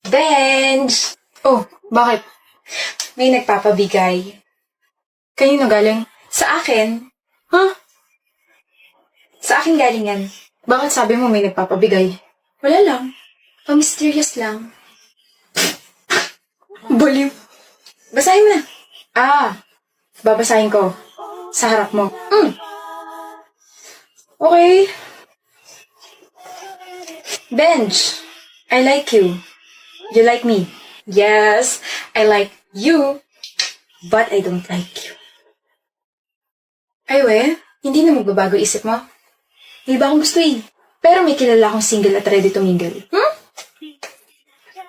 Benj! Oh, bakit? May nagpapabigay. Kanino galing? Sa akin? Huh? Sa akin galing yan. Bakit sabi mo may nagpapabigay? Wala lang. Mysterious lang. Baliw. Basahin mo na. Babasahin ko. Sa harap mo. Okay. Benj, I like you. You like me. Yes, I like you. But I don't like you. Ay we, hindi na magbabago isip mo. May iba akong gusto eh. Pero may kilala akong single at ready to mingle.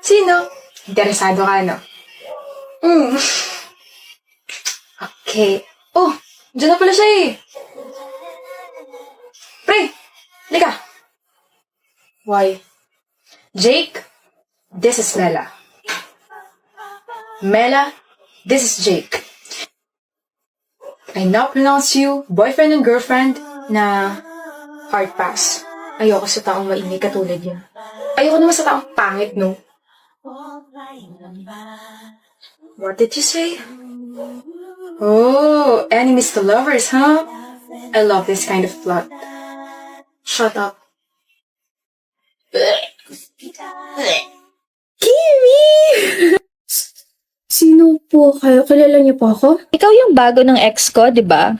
Sino? Interesado ka, no? Okay. Oh, dyan na pala siya eh. Pre, lika. Why? Jake, this is Mela. Mela, this is Jake. I now pronounce you boyfriend and girlfriend na hard pass. Ayoko sa taong maingay katulad yun. Ayoko naman sa taong pangit, no? What did you say? Oh, enemies to lovers, huh? I love this kind of plot. Shut up. Kimi! Sino po kayo? Kilala niyo po ako? Ikaw yung bago ng ex ko, di ba?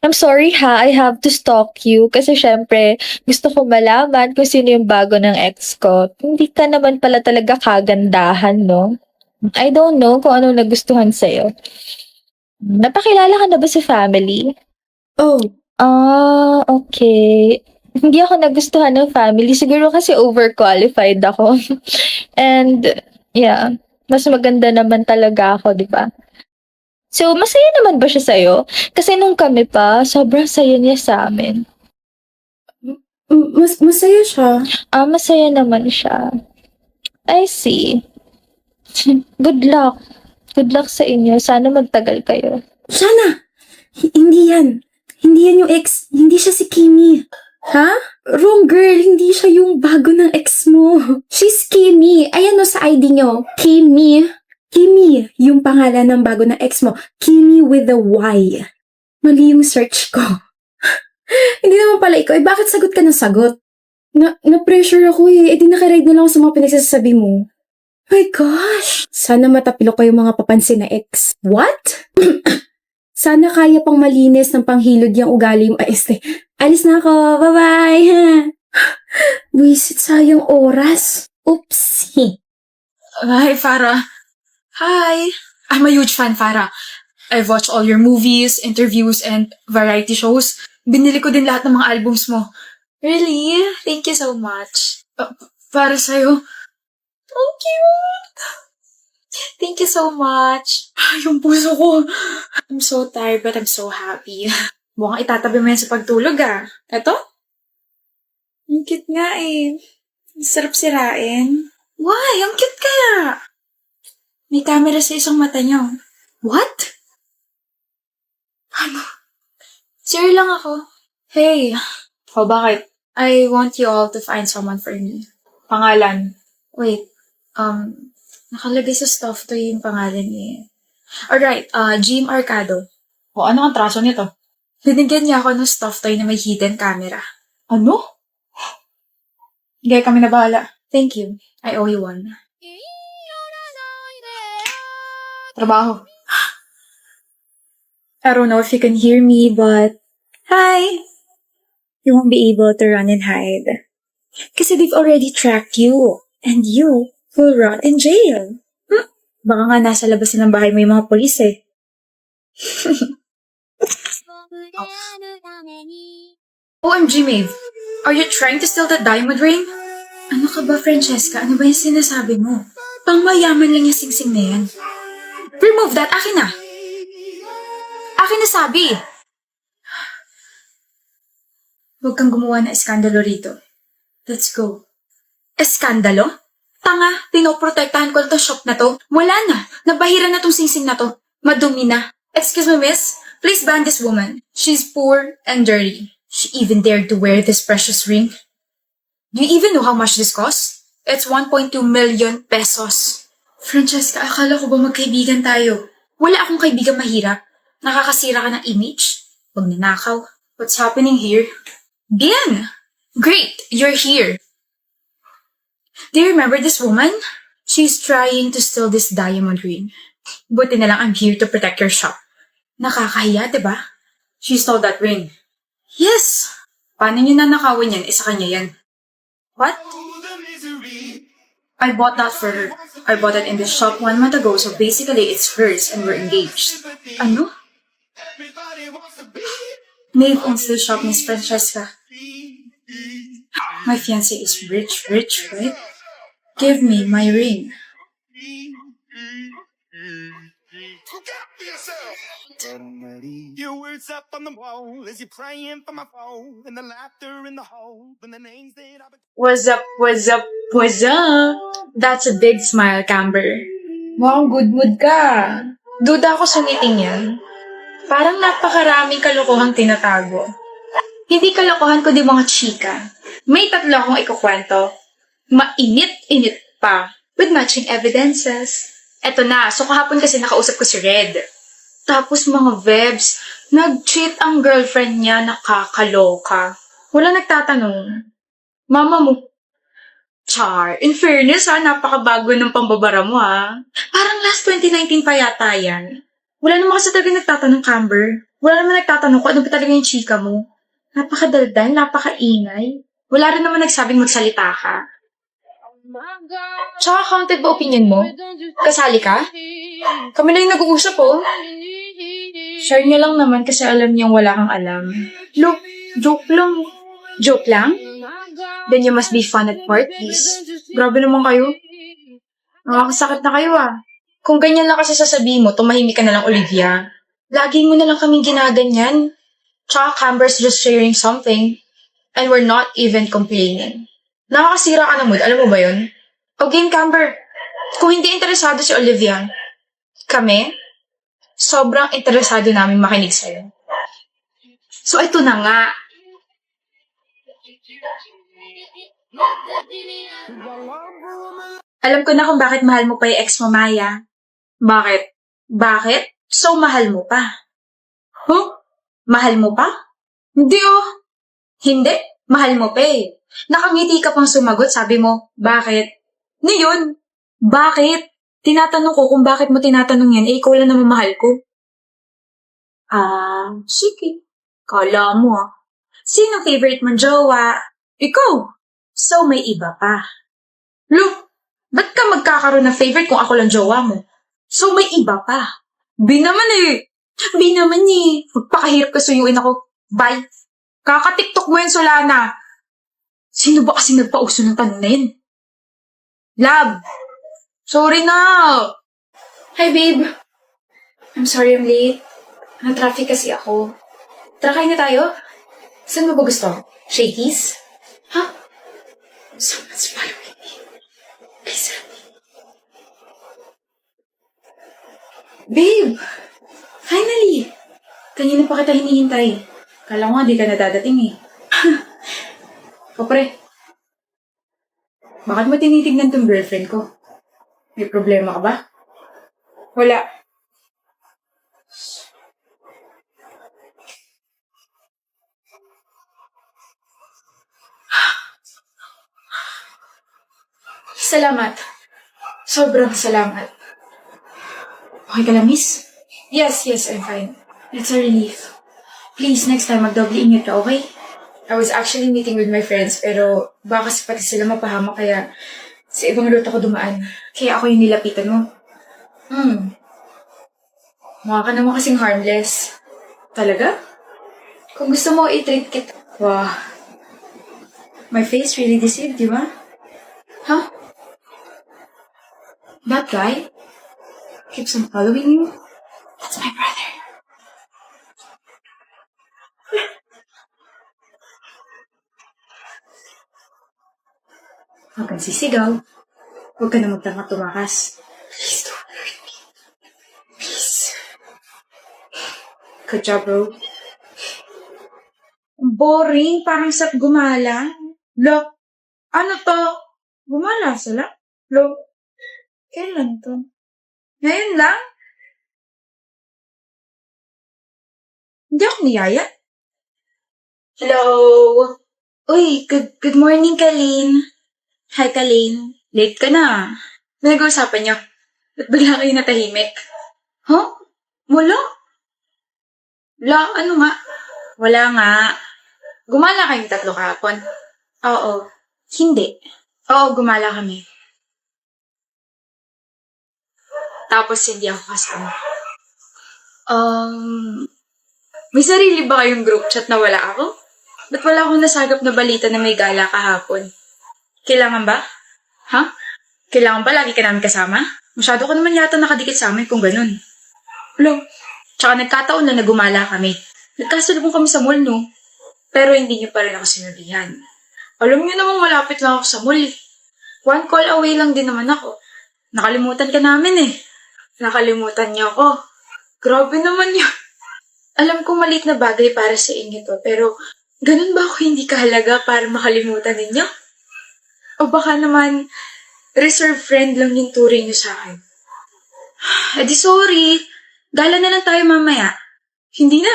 I'm sorry ha, I have to stalk you kasi syempre gusto ko malaman kung sino yung bago ng ex ko. Hindi ka naman pala talaga kagandahan, no? I don't know kung ano nagustuhan sa'yo. Napakilala ka na ba sa family? Oh, Okay. Hindi ako nagustuhan ng family. Siguro kasi overqualified ako. And, yeah. Mas maganda naman talaga ako, di ba? So, masaya naman ba siya sa'yo? Kasi nung kami pa, sobrang saya niya sa amin. masaya siya. Masaya naman siya. I see. Good luck. Good luck sa inyo. Sana magtagal kayo. Sana! Hindi yan. Hindi yan yung ex. Hindi siya si Kimi. Ha? Wrong girl. Hindi siya yung bago ng ex mo. She's Kimi. Ayan o sa ID nyo. Kimi. Kimi, yung pangalan ng bago ng ex mo. Kimi with a Y. Mali yung search ko. Hindi naman pala ikaw. Bakit sagot ka ng sagot? Na-pressure ako eh. Di nakaride na lang ako sa mga pinagsasabi mo. My gosh! Sana matapilo ko yung mga papansin na ex. What? Sana kaya pang malinis ng panghilod yung ugali mo. Alis na ako. Bye-bye! Wisit sayang oras. Oopsie. Hi, Farah. Hi. I'm a huge fan, Farah. I've watched all your movies, interviews, and variety shows. Binili ko din lahat ng mga albums mo. Really? Thank you so much. Para sa'yo. Oh, cute! Thank you so much. Yung puso ko. I'm so tired but I'm so happy. Mukhang itatabi mo yan sa pagtulog Eto? Ang cute nga eh. Ang sarap sirain. Why? Ang cute kaya. May camera sa isang mata niyo. What? Ano? Sure lang ako. Hey. Bakit? I want you all to find someone for me. Pangalan. Wait. Nakalagay sa stuff to yung pangalan niya. Alright, Jim Arcado. Ano ang traso nito? Binigyan niya ako ng stuff toy na may hidden camera. Ano? Hindi kami na bahala. Thank you. I owe you one. Trabaho. I don't know if you can hear me, but... Hi! You won't be able to run and hide. Kasi they've already tracked you. And you will rot in jail. Baka nga nasa labas ng bahay mo yung mga polis eh. OMG, Maeve. Are you trying to steal that diamond ring? Ano ka ba, Francesca? Ano ba yung sinasabi mo? Pangmayaman lang yung singsing na yan. Remove that! Akin na! Akin na sabi! Huwag kang gumawa ng eskandalo rito. Let's go. Eskandalo? Tanga, pinoprotektahan ko itong shop na to. Wala na. Nabahira na tong singsing na to. Madumi na. Excuse me, miss. Please ban this woman. She's poor and dirty. She even dared to wear this precious ring. Do you even know how much this costs? It's 1.2 million pesos. Francesca, akala ko ba magkaibigan tayo? Wala akong kaibigan mahirap. Nakakasira ka ng image. Huwag nanakaw. What's happening here? Bien! Great! You're here. Do you remember this woman? She's trying to steal this diamond ring. Buti na lang I'm here to protect your shop. Nakakahiya, diba? She stole that ring. Yes! Paano niyo nanakawan yan? Isa kanya yan. What? I bought that for her. I bought it in the shop 1 month ago, so basically it's hers and we're engaged. Ano? Maeve owns the shop, Miss Francesca. My fiancé is rich, right? Give me my ring. Your words up on the wall as you're praying for my phone and the laughter in the hole and the names that I've been. What's up? That's a big smile, Camber. Mukhang good mood ka. Duda ako sa meeting yan. Parang napakaraming kalokohang tinatago. Hindi kalokohan ko di mga chika. May 3 akong ikukwento. Mainit-init pa. With matching evidences. Eto na, so kahapon kasi nakausap ko si Red. Tapos mga vebs, nag-cheat ang girlfriend niya, nakakaloka. Wala nagtatanong. Mama mo. Char, in fairness ha, napakabago ng pambabara mo ha. Parang last 2019 pa yata yan. Wala naman kasi talaga nagtatanong, Camber. Wala naman nagtatanong kung ano ba talaga yung chika mo. Napakadaldal, napakaingay. Wala rin naman nagsabing magsalita ka. Tsaka counted ba opinion mo? Kasali ka? Kami na yung nag-uusap oh. Share niya lang naman kasi alam niyang wala kang alam. Look, joke lang. Joke lang? Then you must be fun at parties. Grabe naman kayo. Nakakasakit na kayo ah. Kung ganyan lang kasi sasabihin mo, tumahimik ka na lang, Olivia. Lagi mo na lang kaming ginaganyan. Tsaka Camber's just sharing something. And we're not even complaining. Nakakasira ka na mood, alam mo ba yun? O game, Camber. Kung hindi interesado si Olivia, kami, sobrang interesado namin makinig sa'yo. So, ito na nga. Alam ko na kung bakit mahal mo pa yung ex mo, Maya. Bakit? Bakit? So, mahal mo pa. Huh? Mahal mo pa? Hindi oh. Hindi. Mahal mo pa eh. Nakangiti ka pang sumagot, sabi mo, bakit? Ano yun? Bakit? Tinatanong ko kung bakit mo tinatanong yan, eh ikaw lang naman mahal ko. Sige. Kala mo ah. Sino favorite mong jowa? Ikaw. So may iba pa. Look, ba't ka magkakaroon ng favorite kung ako lang jowa mo? So may iba pa. Bi naman eh. Magpakahirap ka suyuin ako. Bye. Kaka-tiktok mo yan, Solana. Sino ba kasi nagpauso ng tanong na yun? Love! Sorry na! Hi, babe. I'm sorry I'm late. Na-traffic kasi ako. Tara, kain na tayo. Saan mo ba gusto? Shakey's? Huh? Someone's following me. Please help me. Babe! Finally! Kanina pa kita hinihintay. Kala ko nga di ka nadadating eh. Kapre, bakit mo tinitignan tong girlfriend ko? May problema ka ba? Wala. Salamat. Sobrang salamat. Okay ka lang, miss? Yes, I'm fine. It's a relief. Please, next time, magdoble ingat ka, okay? I was actually meeting with my friends, pero baka kasi pati sila mapahamak, kaya sa ibang route ako dumaan. Kaya ako yung nilapitan mo. Mukha ka naman kasing harmless. Talaga? Kung gusto mo, i-treat kita. Wow. My face really deceived, di ba? Huh? That guy? Keeps on following you? That's my brother. Huwag kang sisigaw. Huwag ka na magtanga tumakas. Please don't hurt me. Please. Good job, bro. Boring, parang sap gumala. Look, ano to? Gumala sila? Lo, kailan to? Ngayon lang? Hindi ako niyaya. Hello? Uy, good morning, Kalin. Hi, Kalin. Late ka na. Ano nag-uusapan niyo? Ba't bigla kayo natahimik? Huh? Wala? Wala, ano nga? Wala nga. Gumala kayong tatlo kahapon? Oo. Hindi. Oo, gumala kami. Tapos hindi ako kasama. May sarili ba kayong group chat na wala ako? Ba't wala akong nasagap na balita na may gala kahapon? Kailangan ba? Ha? Kailangan ba lagi ka namin kasama? Masyado ka naman yata nakadikit sa amin kung ganun. Lo, tsaka nagkataon na nagumala kami. Nagkasalubong kami sa mall, no? Pero hindi niyo pa rin ako sinabihan. Alam niyo namang malapit lang ako sa mall. One call away lang din naman ako. Nakalimutan ka namin eh. Nakalimutan niyo ako. Grabe naman yun. Alam ko maliit na bagay para sa inyo to, pero ganun ba ako hindi kahalaga para makalimutan ninyo? O baka naman, reserve friend lang yung turing niyo sa akin. Di sorry. Gala na lang tayo mamaya. Hindi na.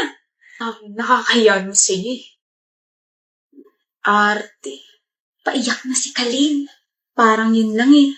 Nakakahiya mo sa'yo eh. Arte. Paiyak na si Kalin. Parang yun lang eh.